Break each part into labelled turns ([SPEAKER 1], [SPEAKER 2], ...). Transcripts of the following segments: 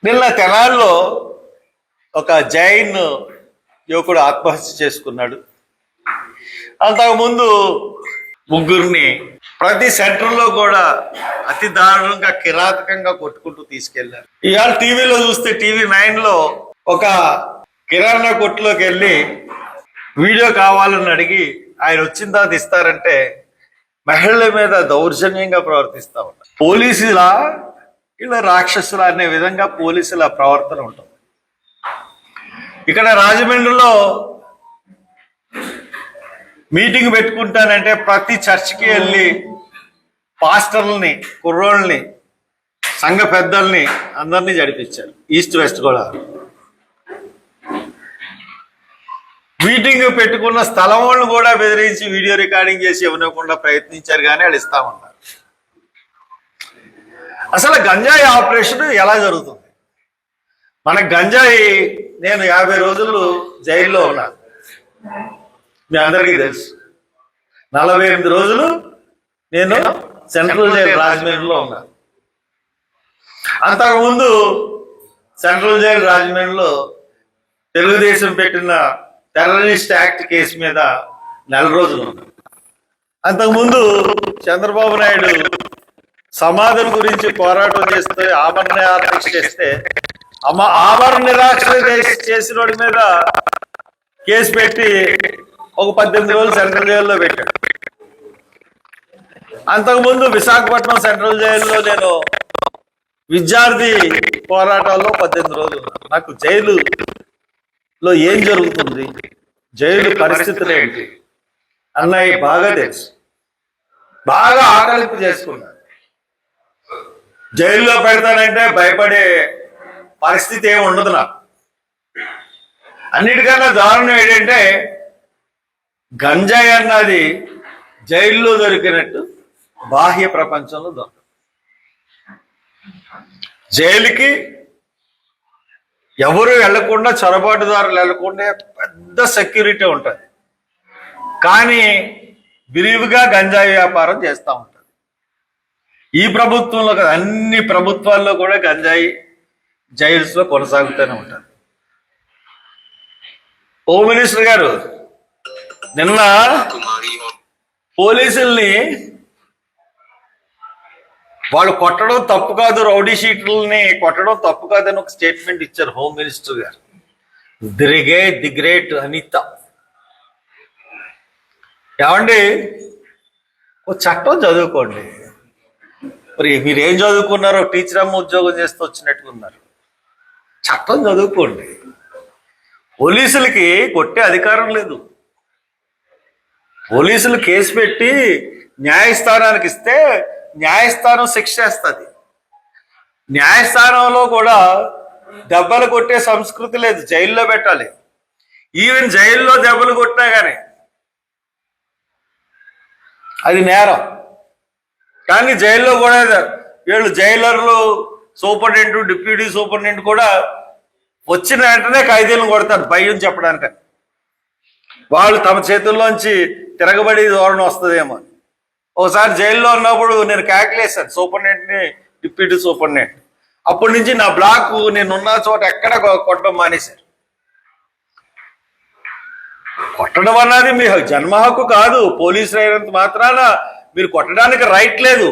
[SPEAKER 1] నిన్న తెనాల్లో ఒక జైన్ యువకుడు ఆత్మహత్య చేసుకున్నాడు. అంతకుముందు ముగ్గురిని ప్రతి సెంటర్లో కూడా అతి దారుణంగా కిరాతకంగా కొట్టుకుంటూ తీసుకెళ్లారు. ఇవాళ టీవీలో చూస్తే TV9లో ఒక కిరాణా కొట్టులోకి వెళ్ళి వీడియో కావాలని అడిగి ఆయన వచ్చిన తర్వాత ఇస్తారంటే మహిళల మీద దౌర్జన్యంగా ప్రవర్తిస్తా ఉన్నారు. పోలీసులా ఇలా రాక్షసులా అనే విధంగా పోలీసుల ప్రవర్తన ఉంటుంది. ఇక్కడ రాజమండ్రిలో మీటింగ్ పెట్టుకుంటానంటే ప్రతి చర్చికి వెళ్ళి పాస్టర్లని, కుర్రోళ్ళని, సంఘ పెద్దల్ని అందరినీ జడిపించారు. ఈస్ట్ వెస్ట్ కూడా మీటింగ్ పెట్టుకున్న స్థలం వాళ్ళని కూడా బెదిరించి వీడియో రికార్డింగ్ చేసి ఇవ్వకుండా ప్రయత్నించారు, కానీ వాళ్ళు ఇస్తామన్నారు. అసలు గంజాయి ఆపరేషన్ ఎలా జరుగుతుంది? మన గంజాయి, నేను 50 రోజులు జైల్లో ఉన్నాను, మీ అందరికీ తెలుసు. 48 రోజులు నేను సెంట్రల్ జైలు రాజమండ్రిలో ఉన్నాను. అంతకుముందు సెంట్రల్ జైలు రాజమండ్రిలో తెలుగుదేశం పెట్టిన టెర్రరిస్ట్ యాక్ట్ కేసు మీద 4 రోజులు ఉన్నాను. అంతకుముందు చంద్రబాబు నాయుడు సమాధుల గురించి పోరాటం చేస్తే ఆభరణ నిరాక్ష చేస్తే ఆభరణ నిరాక్ష చేసిన వాడి మీద కేసు పెట్టి ఒక 18 రోజులు సెంట్రల్ జైల్లో పెట్టాడు. అంతకుముందు విశాఖపట్నం సెంట్రల్ జైల్లో నేను విద్యార్థి పోరాటాల్లో 18 రోజులు. నాకు జైలులో ఏం జరుగుతుంది, జైలు పరిస్థితులు ఏంటి అన్నయ్య బాగా తెలుసు. బాగా ఆకలింపు చేసుకున్నాను. జైల్లో పెడతానంటే భయపడే పరిస్థితి ఏమి ఉండదు నాకు. అన్నిటికన్నా దారుణం ఏంటంటే గంజాయి అన్నది జైల్లో దొరికినట్టు బాహ్య ప్రపంచంలో దొరకదు. జైలుకి ఎవరు వెళ్లకుండా, చొరబాటుదారులు వెళ్లకుండా పెద్ద సెక్యూరిటీ ఉంటుంది, కానీ విరివిగా గంజాయి వ్యాపారం చేస్తూ ఉంటుంది. ఈ ప్రభుత్వంలో కదా, అన్ని ప్రభుత్వాల్లో కూడా గంజాయి జైల్స్ లో కొనసాగుతూనే ఉంటుంది. హోమ్ మినిస్టర్ గారు నిన్న పోలీసుల్ని వాళ్ళు కొట్టడం తప్పు కాదు, రౌడీ షీట్లని కొట్టడం తప్పు కాదని ఒక స్టేట్మెంట్ ఇచ్చారు హోమ్ మినిస్టర్ గారు. The great Anitha. ఏమండి, ఓ చట్టం చదువుకోండి. మరి మీరేం చదువుకున్నారో టీచర్ అమ్మ ఉద్యోగం చేస్తూ వచ్చినట్టుకున్నారు. చట్టం చదువుకోండి. పోలీసులకి కొట్టే అధికారం లేదు. పోలీసులు కేసు పెట్టి న్యాయస్థానానికి ఇస్తే న్యాయస్థానం శిక్ష వేస్తుంది. న్యాయస్థానంలో కూడా దెబ్బలు కొట్టే సంస్కృతి లేదు, జైల్లో పెట్టాలి. ఈవెన్ జైల్లో దెబ్బలు కొట్టినా కానీ అది నేరం. కానీ జైల్లో కూడా వీళ్ళు జైలర్లు, సూపరింటెండెంట్, డిప్యూటీ సూపరింటెండెంట్ కూడా వచ్చిన వెంటనే ఖైదీలను కొడతారు భయం చెప్పడానికి. వాళ్ళు తమ చేతుల్లోంచి తిరగబడి ధోరణి వస్తుందేమో. ఒకసారి జైల్లో ఉన్నప్పుడు నేను క్యాల్కులేసాను సూపరింటెండెంట్ని, డిప్యూటీ సూపరింటెండెంట్. అప్పటి నుంచి నా బ్లాక్ నేనున్న చోట ఎక్కడ కొట్టడం మానేశారు. కొట్టడం అన్నది మీ జన్మ హక్కు కాదు. పోలీసులు అయినంత మాత్రాన మీరు కొట్టడానికి రైట్ లేదు.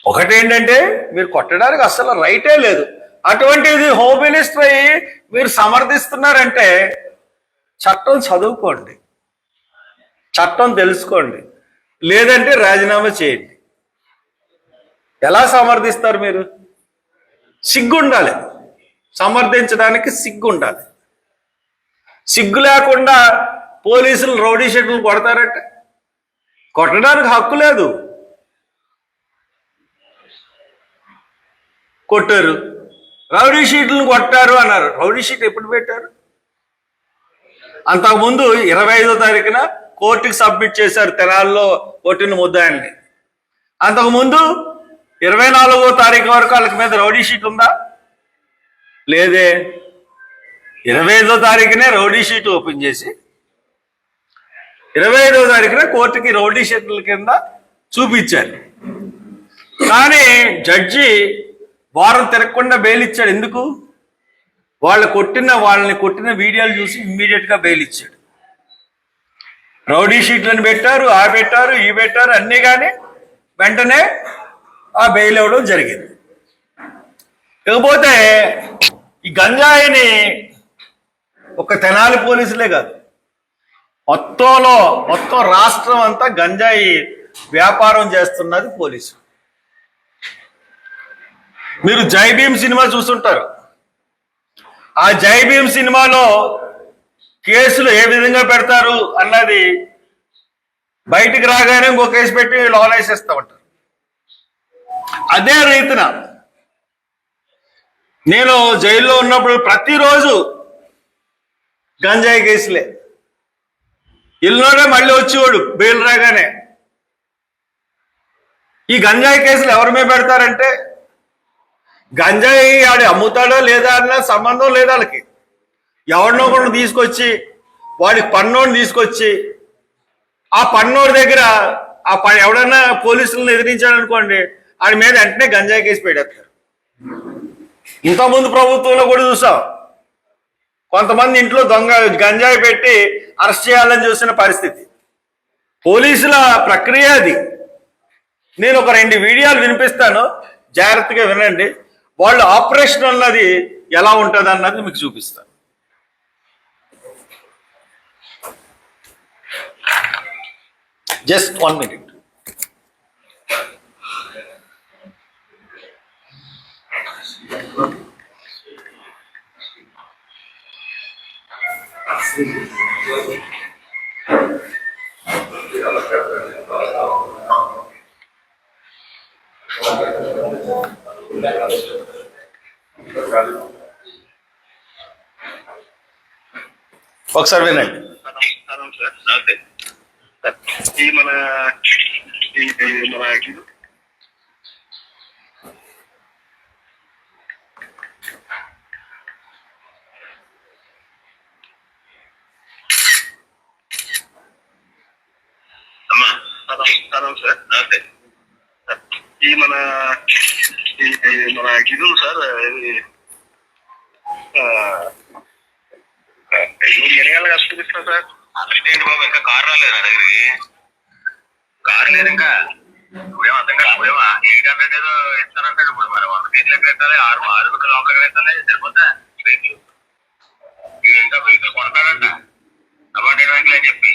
[SPEAKER 1] ఒకటేంటంటే మీరు కొట్టడానికి అసలు రైటే లేదు. అటువంటిది హోమ్ మినిస్టర్ అయ్యి మీరు సమర్థిస్తున్నారంటే చట్టం చదువుకోండి, చట్టం తెలుసుకోండి, లేదంటే రాజీనామా చేయండి. ఎలా సమర్థిస్తారు మీరు? సిగ్గుండాలి, సమర్థించడానికి సిగ్గుండాలి. సిగ్గు లేకుండా పోలీసులు రౌడీ షీట్లు కొడతారంటే కొట్టడానికి హక్కు లేదు. కొట్టారు, రౌడీ షీట్లను కొట్టారు అన్నారు. రౌడీ షీట్ ఎప్పుడు పెట్టారు? అంతకుముందు 25వ తారీఖున కోర్టుకి సబ్మిట్ చేశారు తెనాల్లో కొట్టిన ముద్దాయిల్ని. అంతకుముందు 24వ తారీఖు వరకు వాళ్ళకి మీద రౌడీ షీట్ ఉందా? లేదే. 25వ తారీఖునే రౌడీ షీట్ ఓపెన్ చేసి 25వ తారీఖున కోర్టుకి రౌడీ షీట్ల కింద చూపించారు. కానీ జడ్జి వారం తిరగకుండా బెయిల్ ఇచ్చాడు. ఎందుకు? వాళ్ళని కొట్టిన వీడియోలు చూసి ఇమ్మీడియట్ గా బెయిల్ ఇచ్చాడు. రౌడీ షీట్లను పెట్టారు, పెట్టారు, పెట్టారు అన్నీ, కానీ వెంటనే ఆ బెయిల్ ఇవ్వడం జరిగింది. ఇకపోతే ఈ గంజాయిని ఒక తెనాలి పోలీసులే కాదు, మొత్తం రాష్ట్రం అంతా గంజాయి వ్యాపారం చేస్తున్నది పోలీసు. మీరు జై భీమ్ సినిమా చూసుంటారు. ఆ జై భీమ్ సినిమాలో కేసులు ఏ విధంగా పెడతారు అన్నది బయటికి రాగానే ఇంకో కేసు పెట్టి లోనేసేస్తా ఉంటారు. అదే రీతిన నేను జైల్లో ఉన్నప్పుడు ప్రతిరోజు గంజాయి కేసులే. ఇల్లులోనే మళ్ళీ వచ్చేవాడు బెయిల్ రాగానే. ఈ గంజాయి కేసులు ఎవరి మీద పెడతారంటే, గంజాయి ఆడి అమ్ముతాడో లేదా అన్న సంబంధం లేదు వాళ్ళకి. ఎవరినో ఒకరిని తీసుకొచ్చి, వాడి పన్నోడిని తీసుకొచ్చి, ఆ పన్నోడి దగ్గర ఎవడన్నా పోలీసులను ఎదిరించాడనుకోండి, ఆడి మీద వెంటనే గంజాయి కేసు పెడతారు. ఇంతకుముందు ప్రభుత్వంలో కూడా చూసాం, కొంతమంది ఇంట్లో గంజాయి పెట్టి అరెస్ట్ చేయాలని చూసిన పరిస్థితి. పోలీసుల ప్రక్రియ అది. నేను ఒక 2 వీడియోలు వినిపిస్తాను, జాగ్రత్తగా వినండి. వాళ్ళు ఆపరేషన్ అన్నది ఎలా ఉంటుంది అన్నది మీకు చూపిస్తాను. Just 1 minute. ఒకసారి వినండి.
[SPEAKER 2] మన ఈ మన ఇది సార్, ఎన్ని చూపిస్తాను సార్. ఏంటి బాబు, ఇంకా కార్ రాలేదు నా దగ్గరికి? కార్ లేదు ఇంకా. ఇప్పుడేమో అర్థం కాదు. ఇప్పుడేమో 800 ఏదో ఇస్తానంటాడు. ఇప్పుడు మరి 100 కేజీలు ఎక్కడ ఎత్తాలి? 6 లోపలికి ఎత్తాలి, సరిపోతా వెహికల్. ఇంకా వెహికల్ కొడతాడంట అపార్ట్మెంట్ బ్యాంకులు అని చెప్పి.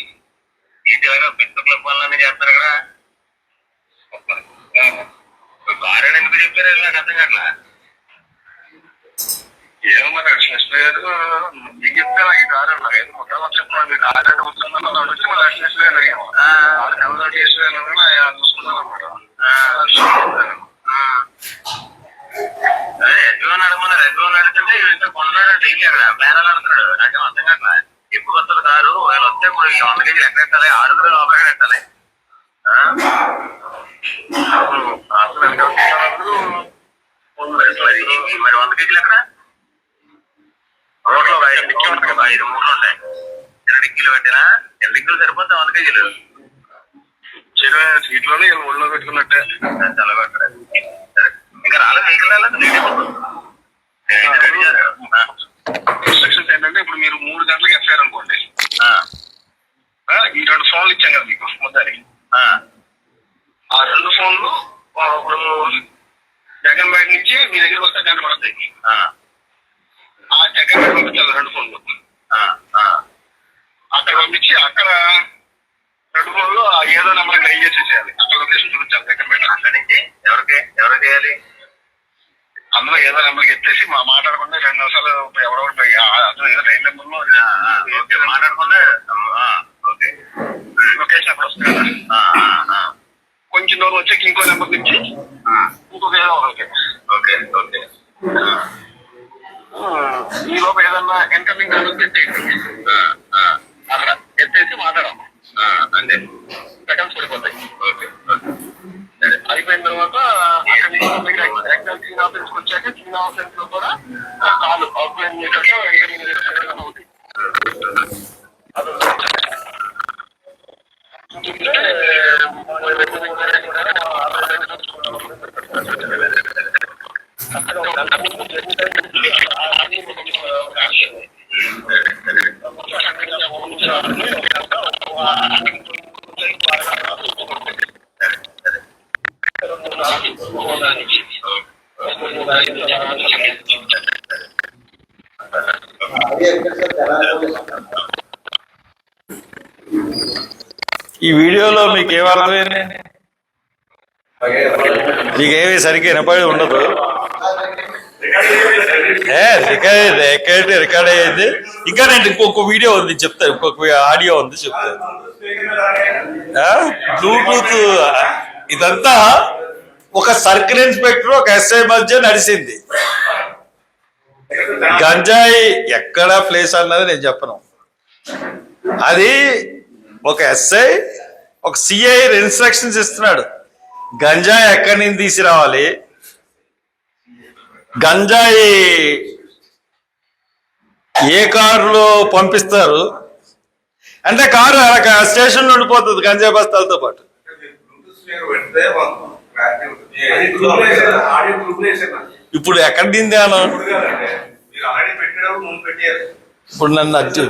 [SPEAKER 2] ఇటీవల బిజినెస్ క్లబ్ వాళ్ళని చేస్తారు కదా. కార్ అని ఎందుకు చెప్పారు నాకు అర్థం కావట్లా. ఏమో మరి లక్ష్మీ గారు మీకు చెప్తే నాకు ఈ కారు అన్నా ఏదో మొత్తం చెప్పండి. మీరు కార్ అంటే కూర్చున్నాను వచ్చి మన లక్ష్మీ గారు అడిగాము. కలర్ చేసుకున్నాను చూసుకున్నాను అనమాట. అదే ఎడ్లోన్ అడగమన్నా ఎడ్లోన్ అడుగుతుంటే ఇంకా కొన్నాడు డైలీ అక్కడ బేరాలు అంటున్నాడు. నాకేమో అర్థం కావట్లా. ఎప్పుడు వస్తారు కారు? వాళ్ళు వస్తే ఇప్పుడు 100 కేజీలు ఎక్కడ ఎత్తాలి? 6 లోపలికి ఎత్తాలి. మరి 100 కేజీలు ఎక్కడ? రోడ్లో 5 డిక్కీలు ఉంటాయి కదా, 5 3 ఉంటాయి. 2 డిక్కీలు పెట్టినా 2 డిక్కీలు సరిపోతాయి 100 కేజీలు. సీట్లోనే ఒళ్ళో పెట్టుకున్నట్టే చాలా పెట్టలేదు. ఇంకా రాలేదు, వెహికల్ రాలేదు. ఇన్స్ట్రక్షన్స్ ఏంటంటే, ఇప్పుడు మీరు 3 గంటలకు ఎఫ్ఐఆర్ అనుకోండి. ఈ 2 ఫోన్లు ఇచ్చాం కదా మీకు మొత్తానికి. ఆ 2 ఫోన్లు ఇప్పుడు జగన్ బయట నుంచి మీ దగ్గరికి వస్తే గంట పడతాయి. ఆ జగన్ బయట పంపించాలి 2 ఫోన్లు. అక్కడ పంపించి అక్కడ 2 ఫోన్లు ఏదో నెంబర్ డైల్ చేసేసేయాలి. అక్కడ లొకేషన్ చూపించాలి జగన్ బయట. అక్కడి నుంచి ఎవరు చేయాలి? అందులో ఏదో నెంబర్కి ఎత్తేసి మాట్లాడకుండా 2 నిమిషాలు ఎవరెవరు ఏదో లైన్ నెంబర్లో మాట్లాడకుండా లొకేషన్ అక్కడ వస్తుంది కదా. కొంచెం దూరం వచ్చాక ఇంకో నెంబర్ నుంచి ఇంకొక ఏదో ఒకరికి. Okay okay. ఈ లోపు ఏదన్నా ఇన్కమింగ్ కాల్ పెట్టేయండి. అక్కడ ఎత్తేసి మాట్లాడాము అంతే. సెకండ్స్ పడిపోతాయి. Okay okay. అయిపోయిన తర్వాత అక్కడ క్లీన్ ఆఫీస్కి వచ్చాక క్లీన్ ఆఫీస్ లో కూడా కాల్ అవుట్లైన్ చేశాక అవుతుంది.
[SPEAKER 1] ఈ వీడియోలో మీకు ఏమర్థమైంది? మీకేమీ సరిగ్గా వినపడి ఉండదు. రికార్డ్ అయ్యేది. ఇంకా నేను ఇంకొక వీడియో ఉంది చెప్తాను, ఇంకొక ఆడియో ఉంది చెప్తాను. బ్లూటూత్ ఇదంతా ఒక సర్కిల్ ఇన్స్పెక్టర్ ఒక ఎస్ఐ మధ్య నడిచింది. గంజాయి ఎక్కడ ప్లేస్ అన్నది నేను చెప్పను. అది ఒక ఎస్ఐ ఒక సిఐ ఇన్స్ట్రక్షన్స్ ఇస్తున్నాడు. గంజాయి ఎక్కడి నుంచి తీసుకురావాలి, గంజాయి ఏ కారులో పంపిస్తారు అంటే కారు స్టేషన్లో ఉండిపోతుంది గంజాయి బస్తాలతో పాటు. ఇప్పుడు ఎక్కడ దిందాను? ఇప్పుడు నన్ను అచ్చు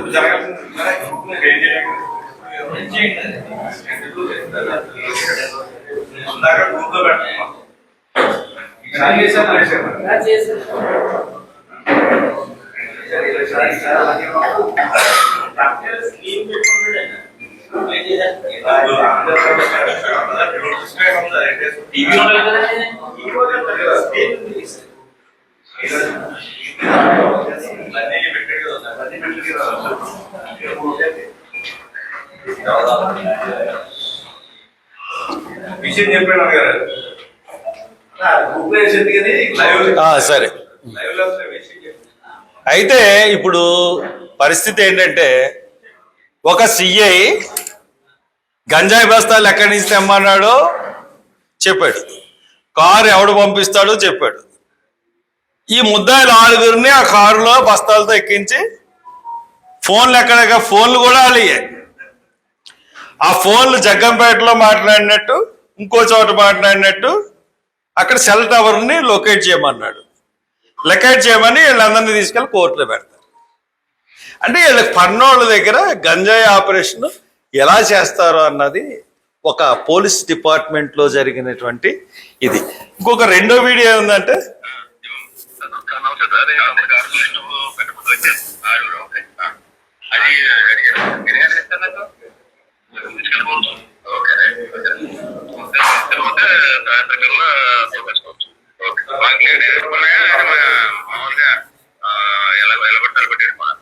[SPEAKER 1] సరే. అయితే ఇప్పుడు పరిస్థితి ఏంటంటే ఒక సిఐ గంజాయి బస్తాలు ఎక్కడి నుంచి తెమ్మన్నాడో చెప్పాడు, కారు ఎవడు పంపిస్తాడో చెప్పాడు. ఈ ముద్దాయిలు 6గురిని ఆ కారులో బస్తాలతో ఎక్కించి ఫోన్లు ఎక్కడ ఫోన్లు కూడా అలిగాయి. ఆ ఫోన్లు జగ్గంపేటలో మాట్లాడినట్టు ఇంకో చోట మాట్లాడినట్టు అక్కడ సెల్ టవర్ని లొకేట్ చేయమన్నాడు. లొకేట్ చేయమని వీళ్ళందరినీ తీసుకెళ్ళి కోర్టులో పెడతారు. అంటే వీళ్ళకి పన్నోళ్ళ దగ్గర గంజాయి ఆపరేషన్ ఎలా చేస్తారో అన్నది ఒక పోలీస్ డిపార్ట్మెంట్లో జరిగినటువంటి ఇది. ఇంకొక రెండో వీడియో ఏంటంటే
[SPEAKER 2] మామూలుగా ఎలా కొట్టాలి పెట్టేసుకోవాలి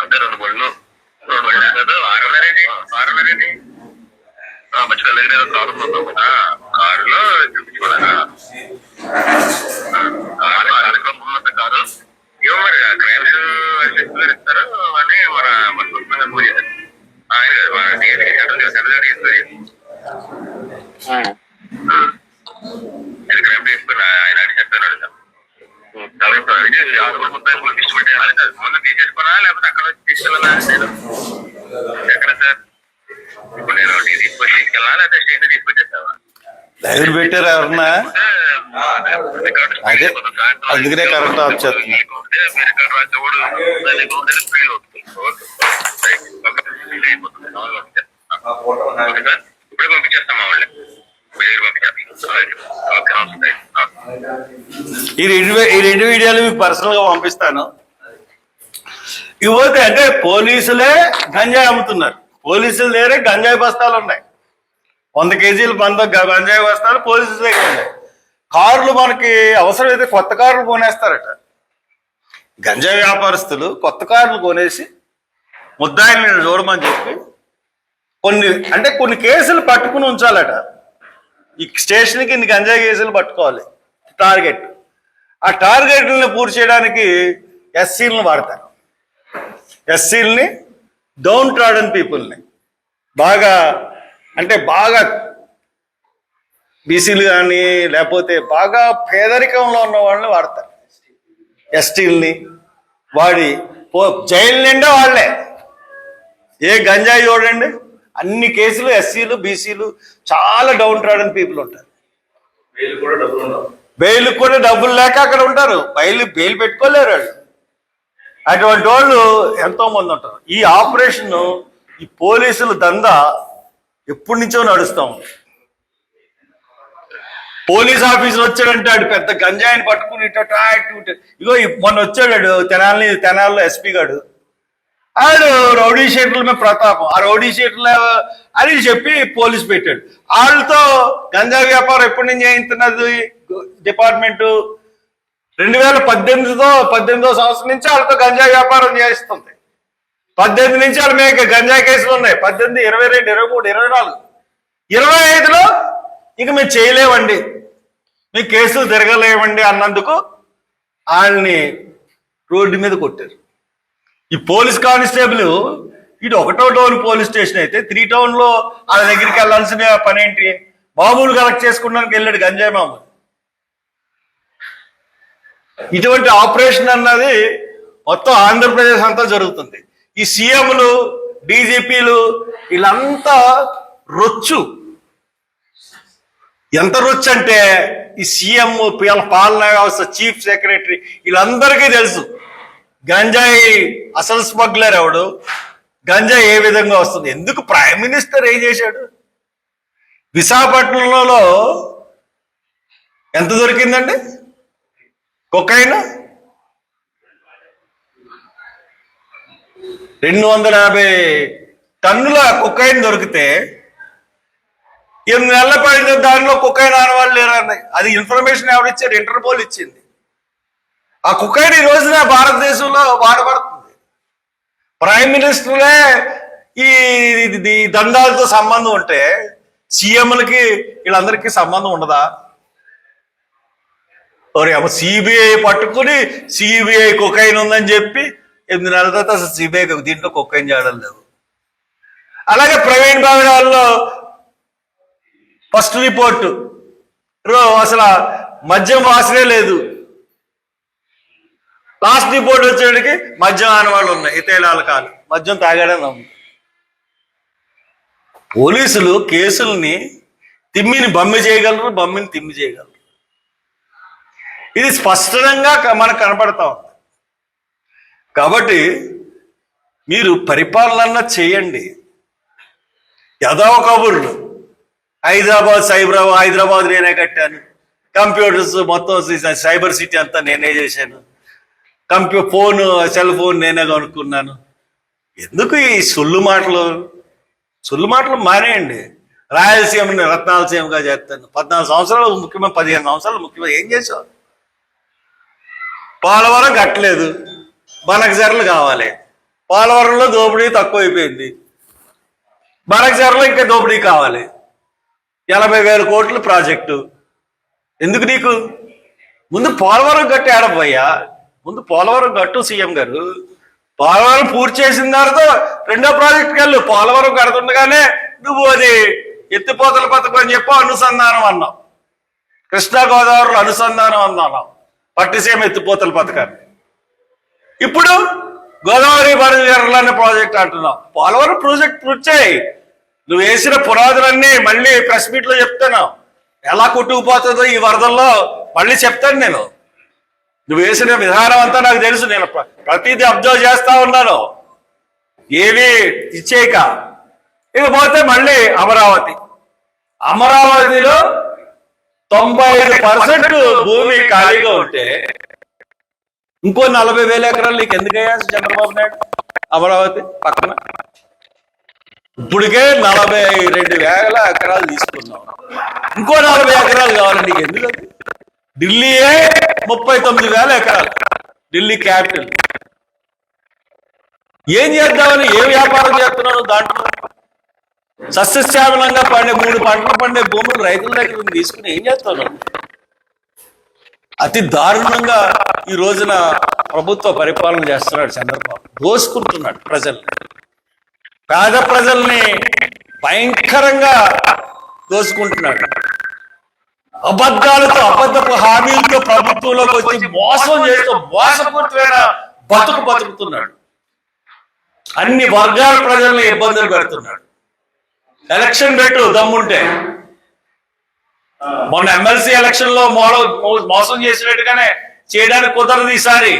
[SPEAKER 2] అంటే 2 బళ్ళు 2 బళ్ళు 6:30 మధ్యలో దగ్గర ఏదో కారు ఉందాం కదా, కారులో చూపించుకోలేదా కారు ఏమో మరి క్రైమ్స్ అసిస్టెంట్ ఇస్తారు అని మన పూజ ఆయన క్రైమ్ తీసుకుని ఆయన అడిగి చెప్తాను. ముందు తీసేసుకోనా లేకపోతే అక్కడ వచ్చి తీసుకెళ్ళాలా? నేను ఎక్కడ సార్ ఇప్పుడు నేను తీసుకెళ్ళా లేకపోతే స్టేషన్ తీసుకొచ్చేస్తావా?
[SPEAKER 1] లైవ్ పెట్టారు ఎవరన్నా? అదే అందుకనే కరెక్ట్ వచ్చేస్తుంది. ఇప్పుడే పంపించేస్తాం మా వాళ్ళని. ఈ రెండు వీడియోలు మీకు పర్సనల్ గా పంపిస్తాను. ఇవ్వతే అంటే పోలీసులే గంజాయి అమ్ముతున్నారు. పోలీసుల దగ్గర గంజాయి బస్తాలు ఉన్నాయి. 100 కేజీలు గంజాయి బస్తాలు పోలీసుల దగ్గర ఉన్నాయి. కార్లు మనకి అవసరమైతే కొత్త కార్లు కొనేస్తారట. గంజాయి వ్యాపారస్తులు కొత్త కార్లు కొనేసి ముద్దాయిని చూడమని చెప్పి కొన్ని కేసులు పట్టుకుని ఉంచాలట. ఈ స్టేషన్కి ఇన్ని గంజాయి కేసులు పట్టుకోవాలి టార్గెట్. ఆ టార్గెట్లను పూర్తి చేయడానికి ఎస్సీలను వాడతారు. ఎస్సీలని డౌన్ ట్రాడన్ పీపుల్ని బాగా బీసీలు కానీ లేకపోతే బాగా పేదరికంలో ఉన్న వాళ్ళని వాడతారు. ఎస్టీలని వాడి జైలు నిండా వాళ్ళే. ఏ గంజాయి చూడండి అన్ని కేసులు ఎస్సీలు బీసీలు చాలా డౌన్ ట్రాడన్ పీపుల్ ఉంటారు. బెయిల్ కూడా డబ్బులు లేక అక్కడ ఉంటారు. బెయిల్ పెట్టుకోలేరు వాళ్ళు. అటువంటి వాళ్ళు ఎంతో మంది ఉంటారు. ఈ ఆపరేషన్, ఈ పోలీసుల దందా ఎప్పటి నుంచో నడుస్తాం. పోలీస్ ఆఫీసర్ వచ్చాడంటే ఆడు పెద్ద గంజాయిని పట్టుకుని ఇగో మొన్న వచ్చాడు తెనాల్లో ఎస్పీ గాడు. ఆడు రౌడీ షీట్ల మీద ప్రతాపం, ఆ రౌడీ షీట్ల అని చెప్పి పోలీసు పెట్టాడు. వాళ్ళతో గంజా వ్యాపారం ఎప్పటి నుంచి చేయించున్నది డిపార్ట్మెంటు 2018వ సంవత్సరం నుంచి వాళ్ళతో గంజా వ్యాపారం చేస్తుంది. 18 నుంచి వాళ్ళ మీద గంజా కేసులు ఉన్నాయి. 18, 22, 23, 24, 25లో ఇక మేము చేయలేమండి, మీ కేసులు తిరగలేమండి అన్నందుకు వాళ్ళని రోడ్డు మీద కొట్టారు. ఈ పోలీస్ కానిస్టేబుల్ ఇటు 1వ టౌన్ పోలీస్ స్టేషన్ అయితే 3 టౌన్లో వాళ్ళ దగ్గరికి వెళ్ళాల్సిన పని ఏంటి? మామూలు కలెక్ట్ చేసుకోవడానికి వెళ్ళాడు గంజాయి మామూలు. ఇటువంటి ఆపరేషన్ అన్నది మొత్తం ఆంధ్రప్రదేశ్ అంతా జరుగుతుంది. ఈ సీఎంలు, డీజీపీలు వీళ్ళంతా రొచ్చు. ఎంత రొచ్చు అంటే ఈ సీఎం, పాలనా వ్యవస్థ, చీఫ్ సెక్రటరీ వీళ్ళందరికీ తెలుసు గంజాయి అసలు స్మగ్లర్ ఎవడు, గంజాయి ఏ విధంగా వస్తుంది. ఎందుకు ప్రైమ్ మినిస్టర్ ఏం చేశాడు? విశాఖపట్నంలో ఎంత దొరికిందండి కొకైన్? 250 టన్నుల కొకైన్ దొరికితే 8 నెలల పడిన దానిలో కొకైన్ ఆనవాళ్ళు లేరన్నాయి. అది ఇన్ఫర్మేషన్ ఎవరిచ్చారు? ఇంటర్పోల్ ఇచ్చింది. ఆ కొకైన్ ఈ రోజున భారతదేశంలో వాడబడుతుంది. ప్రైమ్ మినిస్టర్లే ఈ దందాలతో సంబంధం ఉంటే సీఎంలకి వీళ్ళందరికీ సంబంధం ఉండదా? ఏమో సిబిఐ పట్టుకుని సిబిఐ కొకైన్ ఉందని చెప్పి 8 నెలల తర్వాత అసలు సిబిఐ దీంట్లో కొకైన్ చేయడం లేవు. అలాగే ప్రవీణ్ భావిడాల్లో ఫస్ట్ రిపోర్టు అసలు మద్యం వాసనే లేదు. లాస్ట్ రిపోర్ట్ వచ్చేటికి మద్యం ఆనవాళ్ళు ఉన్నాయి, ఇతేలాలకాలు మద్యం తాగాడని ఉంది. పోలీసులు కేసుల్ని తిమ్మిని బమ్మి చేయగలరు, బమ్మిని తిమ్మి చేయగలరు. ఇది స్పష్టంగా మనకు కనపడతా ఉంది. కాబట్టి మీరు పరిపాలన చేయండి. యదో కబుర్లు, హైదరాబాద్ నేనే కట్టాను, కంప్యూటర్స్ మొత్తం సైబర్ సిటీ అంతా నేనే చేశాను, సెల్ ఫోన్ నేనే కొనుక్కున్నాను. ఎందుకు ఈ సొల్లు మాటలు మానేయండి. రాయలసీమని రత్నాలసీమగా చేస్తాను. 14 సంవత్సరాలు ముఖ్యమంత్రి, 15 సంవత్సరాలు ముఖ్యమంత్రి ఏం చేశావు? పోలవరం కట్టలేదు, బనకచర్లు కావాలి. పోలవరంలో దోపిడీ తక్కువైపోయింది, బనకచర్లో ఇంకా దోపిడీ కావాలి. 80,000 కోట్ల ప్రాజెక్టు. ఎందుకు నీకు? ముందు పోలవరం కట్టి ఆడపోయా, ముందు పోలవరం కట్టు సీఎం గారు. పోలవరం పూర్తి చేసిన తర్వాత 2వ ప్రాజెక్టుకి వెళ్ళు. పోలవరం కడుతుండగానే నువ్వు అది ఎత్తిపోతల పథకం అని చెప్పి అనుసంధానం అన్నావు, కృష్ణా గోదావరిలో అనుసంధానం అన్నావు, పట్టిసీమ ఎత్తిపోతల పథకాన్ని. ఇప్పుడు గోదావరి బనకచర్ల ప్రాజెక్ట్ అంటున్నావు. పోలవరం ప్రాజెక్ట్ పూర్తి చేయి. నువ్వు వేసిన పునాదులన్నీ మళ్ళీ ప్రెస్ మీట్ లో చెప్తాను, ఎలా కొట్టుకుపోతుందో ఈ వరదల్లో మళ్ళీ చెప్తాను నేను. నువ్వు వేసిన విధానం అంతా నాకు తెలుసు, నేను ప్రతిదీ అబ్జర్వ్ చేస్తా ఉన్నాను. ఏవి ఇచ్చేయక ఇకపోతే మళ్ళీ అమరావతిలో 95% భూమి ఖాళీగా ఉంటే ఇంకో 40,000 ఎకరాలు నీకు ఎందుకయ్యా చంద్రబాబు నాయుడు? అమరావతి పక్కన ఇప్పటికే 42,000 ఎకరాలు తీసుకున్నావు, ఇంకో 40 ఎకరాలు కావాలి నీకు. ఎందుకు? ఢిల్లీయే 39,000 ఎకరాలు, ఢిల్లీ క్యాపిటల్. ఏం చేద్దామని, ఏ వ్యాపారం చేస్తున్నావు దాంట్లో? సస్యశ్యామలంగా 3 పంటలు పండే భూములు రైతుల దగ్గర తీసుకుని ఏం చేస్తావు? అతి దారుణంగా ఈ రోజున ప్రభుత్వ పరిపాలన చేస్తున్నాడు చంద్రబాబు. దోసుకుంటున్నాడు ప్రజల్ని, పేద ప్రజల్ని భయంకరంగా దోసుకుంటున్నాడు. అబద్ధాలతో, అబద్ధపు హామీలతో ప్రభుత్వంలోకి వచ్చి మోసం చేస్తూ మోసపూరితమైన బతుకుతున్నాడు. అన్ని వర్గాల ప్రజల్ని ఇబ్బందులు పెడుతున్నాడు. ఎలక్షన్ పెట్టు దమ్ముంటే. మొన్న ఎమ్మెల్సీ ఎలక్షన్ లో మోసం చేసినట్టుగానే చేయడానికి కుదరదు ఈసారి.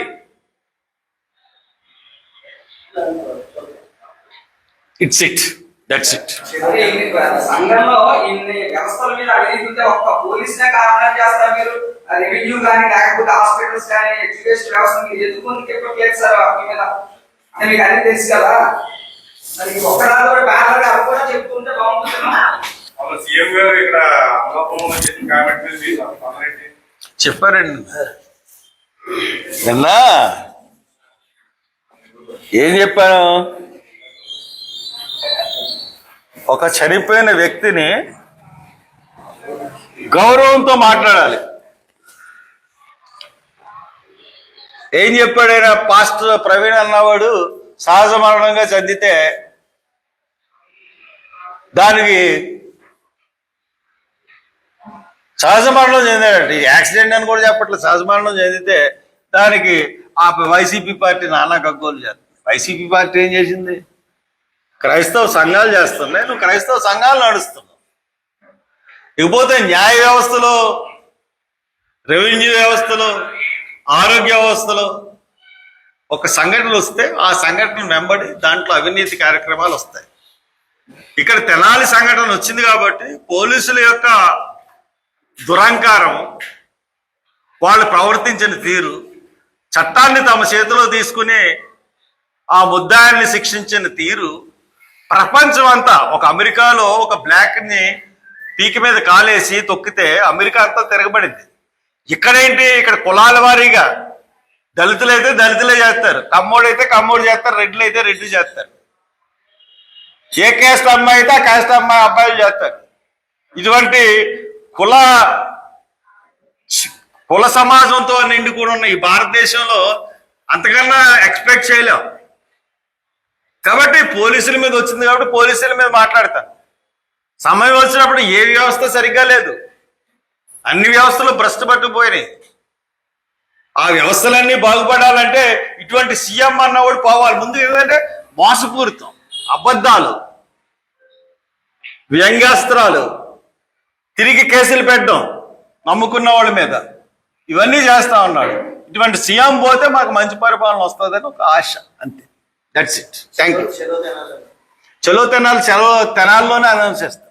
[SPEAKER 1] It's it, that's it.
[SPEAKER 3] అంటే ఇన్ని సంఘంలో ఇన్ని వ్యవస్థల మీద అడిగితే ఒక్క పోలీసునే కారణం చేస్తారు మీరు. రెవెన్యూ కానీ లేకపోతే హాస్పిటల్స్ కానీ ఎడ్యుకేషన్ వ్యవస్థ మీరు ఎందుకు ఎప్పుడు లేదు సార్ మీ మీద అంటే మీకు అన్ని తెలుసు కదా. మరి ఒక్కడాలు కూడా బ్యానర్ గారు కూడా చెప్తుంటే బాగుంటుంది.
[SPEAKER 4] సీఎం గారు ఇక్కడ అమలాపురంలో చేసిన కామెంట్ మీద
[SPEAKER 1] చెప్పారండి నిన్న. ఏం చెప్పాను? ఒక చనిపోయిన వ్యక్తిని గౌరవంతో మాట్లాడాలి. ఏం చెప్పాడైనా పాస్టర్ ప్రవీణ్ అన్నవాడు సహజ మరణంగా చెందితే దానికి సహజ మరణం చెందాడు. యాక్సిడెంట్ అని కూడా చెప్పట్లేదు. సహజ మరణం చెందితే దానికి ఆ వైసీపీ పార్టీ నానా గగ్గోలు చేస్తుంది. వైసీపీ పార్టీ ఏం చేసింది? క్రైస్తవ సంఘాలు చేస్తున్నాయి, నువ్వు క్రైస్తవ సంఘాలు నడుస్తున్నావు. ఇకపోతే న్యాయ వ్యవస్థలో, రెవెన్యూ వ్యవస్థలో, ఆరోగ్య వ్యవస్థలో ఒక సంఘటన వస్తే ఆ సంఘటన వెంబడి దాంట్లో అవినీతి కార్యక్రమాలు వస్తాయి. ఇక్కడ తెనాలి సంఘటన వచ్చింది కాబట్టి పోలీసుల యొక్క దురహంకారం, వాళ్ళు ప్రవర్తించిన తీరు, చట్టాన్ని తమ చేతిలో తీసుకుని ఆ ముద్దాయిల్ని శిక్షించిన తీరు ప్రపంచం అంతా, ఒక అమెరికాలో ఒక బ్లాక్ ని పీకి మీద కాలేసి తొక్కితే అమెరికా అంతా తిరగబడింది. ఇక్కడేంటి? ఇక్కడ కులాల వారీగా దళితులైతే దళితులే చేస్తారు, కమ్మోడైతే కమ్మోడు చేస్తారు, రెడ్లు అయితే రెడ్లు చేస్తారు, ఏ క్యాస్ట్ అమ్మాయి అయితే ఆ క్యాస్ట్ అమ్మాయి అబ్బాయిలు చేస్తారు. ఇటువంటి కుల సమాజంతో నిండుకుని ఉన్న ఈ భారతదేశంలో అంతకన్నా ఎక్స్పెక్ట్ చేయలేం. కాబట్టి పోలీసుల మీద వచ్చింది కాబట్టి పోలీసుల మీద మాట్లాడతాను. సమయం వచ్చినప్పుడు ఏ వ్యవస్థ సరిగ్గా లేదు, అన్ని వ్యవస్థలు భ్రష్టు పట్టుకుపోయినాయి. ఆ వ్యవస్థలన్నీ బాగుపడాలంటే ఇటువంటి సీఎం అన్నవాడు పోవాలి. ముందు ఏంటంటే మోసపూరితం, అబద్ధాలు, వ్యంగ్యాస్త్రాలు, తిరిగి కేసులు పెట్టడం నమ్ముకున్న వాళ్ళ మీద, ఇవన్నీ చేస్తా ఉన్నాడు. ఇటువంటి సీఎం పోతే మాకు మంచి పరిపాలన వస్తుందని ఒక ఆశ, అంతే. That's it. Thank you. చలో తెనాలి తెనాల్లోనే అనౌన్స్ చేస్తాం.